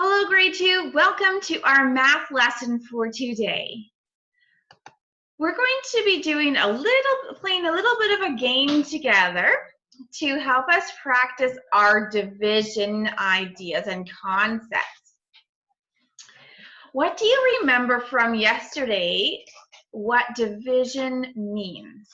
Hello, grade 2. Welcome to our math lesson for today. We're going to be playing a little bit of a game together to help us practice our division ideas and concepts. What do you remember from yesterday what division means?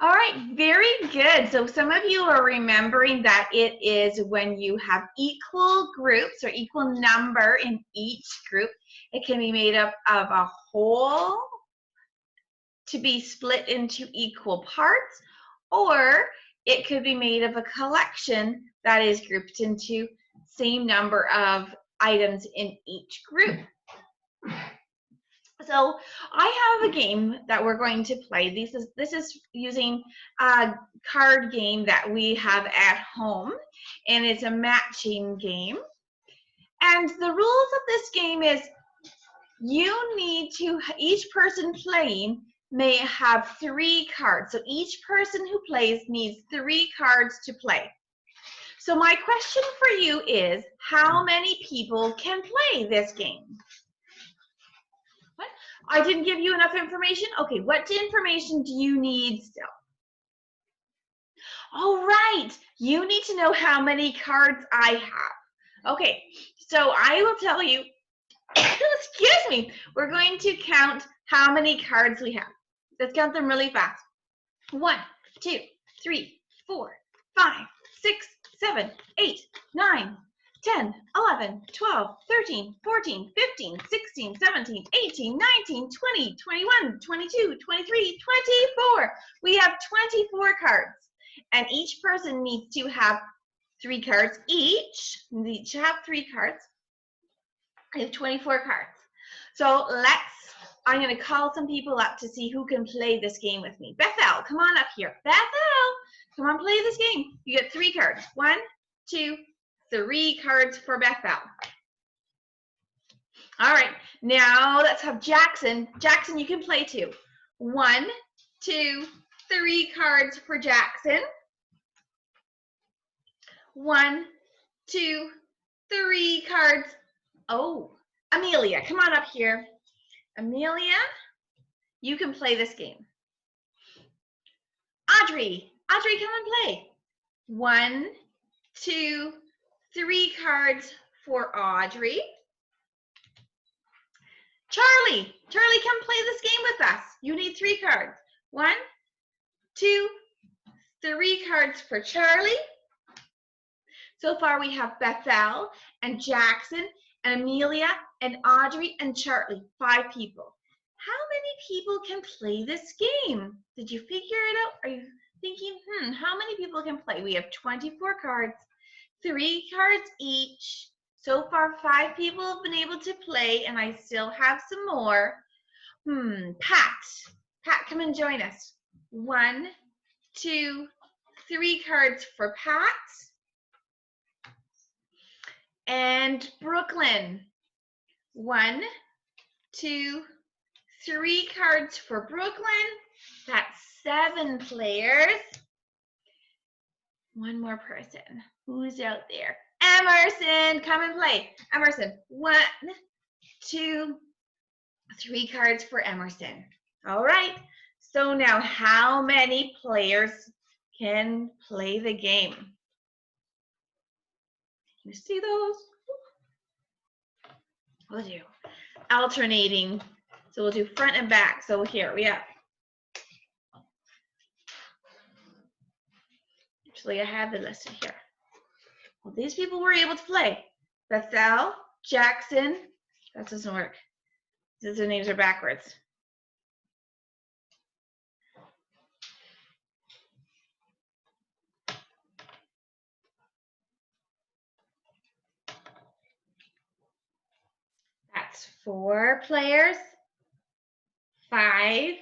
All right, very good. So some of you are remembering that it is when you have equal groups or equal number in each group. It can be made up of a whole to be split into equal parts, or it could be made of a collection that is grouped into same number of items in each group. So I have a game that we're going to play. This is using a card game that we have at home, and it's a matching game. And the rules of this game is each person playing may have 3 cards. So each person who plays needs 3 cards to play. So my question for you is, how many people can play this game? I didn't give you enough information? Okay, what information do you need still? All right, you need to know how many cards I have. Okay, so I will tell you, excuse me, we're going to count how many cards we have. Let's count them really fast. 1, 2, 3, 4, 5, 6, 7, 8, 9, 10, 11, 12, 13, 14, 15, 16, 17, 18, 19, 20, 21, 22, 23, 24. We have 24 cards, and each person needs to have 3 cards each. They each have 3 cards. I have 24 cards. So I'm going to call some people up to see who can play this game with me. Bethel, come on up here. Bethel, come on, play this game. You get 3 cards. 1, 2, 3 cards for Bethel. All right, now let's have Jackson. Jackson, you can play too. 1, 2, 3 cards for Jackson. 1, 2, 3 cards. Oh, Amelia, come on up here. Amelia, you can play this game. Audrey, come and play. 1, 2, 3 cards for Audrey. Charlie, come play this game with us. You need 3 cards. 1, 2, 3 cards for Charlie. So far we have Bethel and Jackson and Amelia and Audrey and Charlie, 5 people. How many people can play this game? Did you figure it out? Are you thinking, how many people can play? We have 24 cards, 3 cards each. So far, 5 people have been able to play, and I still have some more. Pat, come and join us. 1, 2, 3 cards for Pat. And Brooklyn. 1, 2, 3 cards for Brooklyn. That's 7 players. One more person. Who's out there? Emerson, come and play. Emerson, 1, 2, 3 cards for Emerson. All right. So now how many players can play the game? You see those? We'll do alternating. So we'll do front and back. So here we have. Actually, I have it listed here. Well, these people were able to play. Bethel, Jackson. That doesn't work. Their names are backwards. That's 4 players. 5,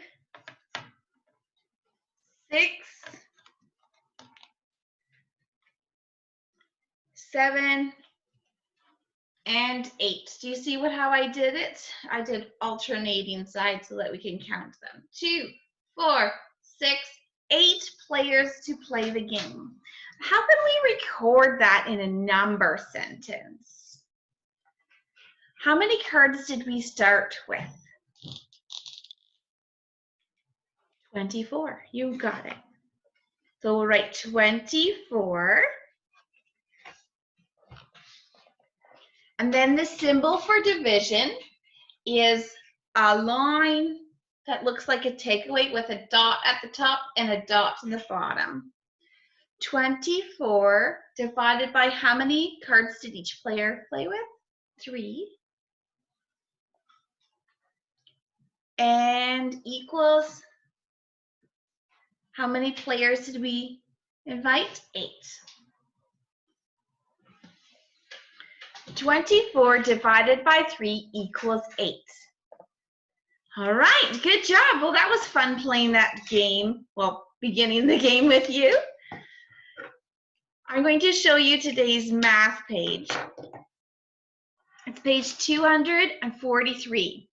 6, 7, and 8. Do you see how I did it? I did alternating sides so that we can count them. 2, 4, 6, 8 players to play the game. How can we record that in a number sentence? How many cards did we start with? 24. You got it. So we'll write 24. And then the symbol for division is a line that looks like a takeaway with a dot at the top and a dot in the bottom. 24 divided by how many cards did each player play with? 3. And equals how many players did we invite? 8. 24 divided by 3 equals 8. All right, good job. Well, that was fun playing that game. Well, beginning the game with you. I'm going to show you today's math page. It's page 243.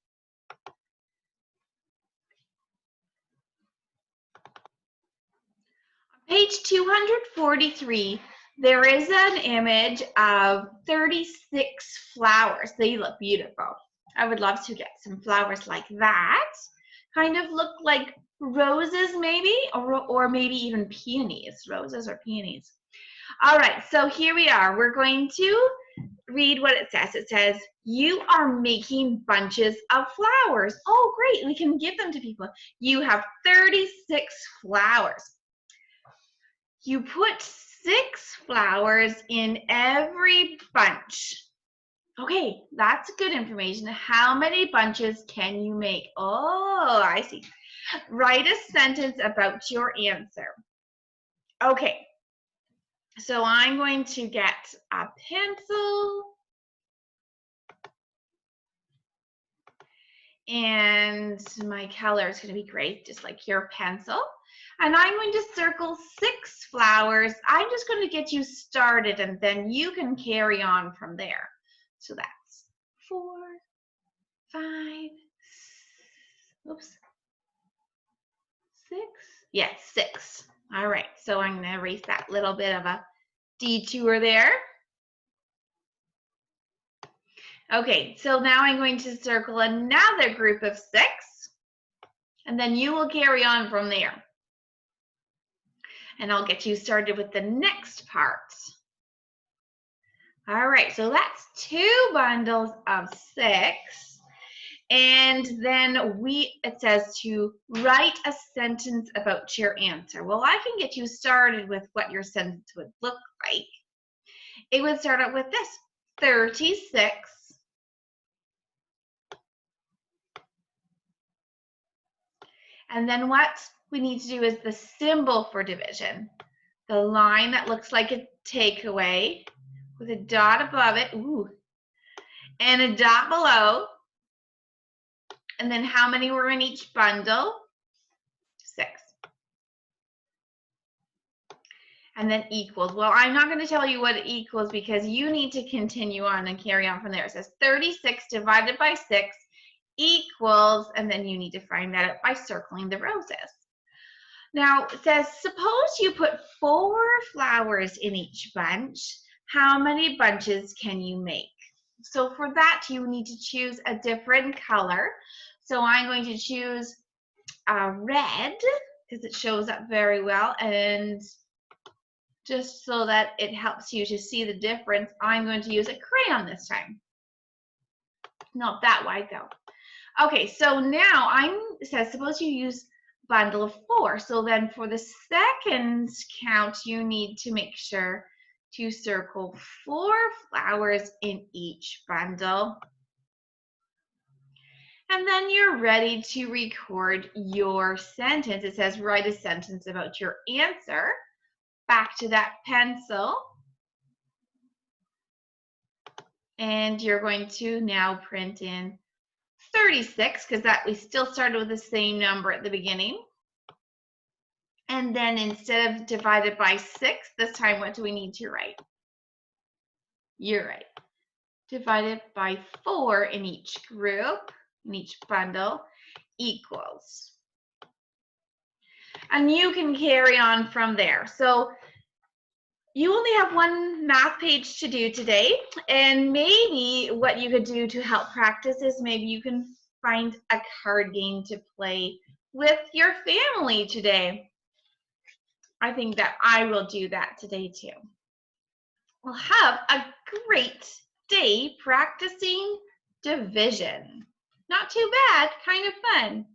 On page 243, there is an image of 36 flowers. They look beautiful. I would love to get some flowers like that. Kind of look like roses maybe, or maybe even peonies, roses or peonies. All right, so here we are. We're going to read what it says. It says, you are making bunches of flowers. Oh, great, we can give them to people. You have 36 flowers. You put 6 flowers in every bunch. Okay, that's good information. How many bunches can you make? Oh, I see. Write a sentence about your answer. Okay, so I'm going to get a pencil. And my color is going to be gray, just like your pencil. And I'm going to circle 6 flowers. I'm just going to get you started, and then you can carry on from there. So that's 4, 5, oops, 6. Yes, 6. All right, so I'm going to erase that little bit of a detour there. Okay, so now I'm going to circle another group of 6, and then you will carry on from there. And I'll get you started with the next part. All right, so that's 2 bundles of 6. And then it says to write a sentence about your answer. Well, I can get you started with what your sentence would look like. It would start out with this, 36. And then what we need to do is the symbol for division. The line that looks like a takeaway with a dot above it, ooh, and a dot below. And then how many were in each bundle? 6. And then equals. Well, I'm not going to tell you what it equals because you need to continue on and carry on from there. It says 36 divided by 6 equals, and then you need to find that out by circling the roses. Now, it says, suppose you put 4 flowers in each bunch. How many bunches can you make? So for that, you need to choose a different color. So I'm going to choose red because it shows up very well. And just so that it helps you to see the difference, I'm going to use a crayon this time. Not that wide though. Okay, so now it says, suppose you use bundle of 4. So then for the second count, you need to make sure to circle 4 flowers in each bundle. And then you're ready to record your sentence. It says write a sentence about your answer. Back to that pencil. And you're going to now print in 36 because we still started with the same number at the beginning. And then instead of divided by 6, this time what do we need to write? You're right. Divided by 4 in each group, in each bundle, equals. And you can carry on from there. So you only have one math page to do today, and maybe what you could do to help practice is maybe you can find a card game to play with your family today. I think that I will do that today too. Well, have a great day practicing division. Not too bad, kind of fun.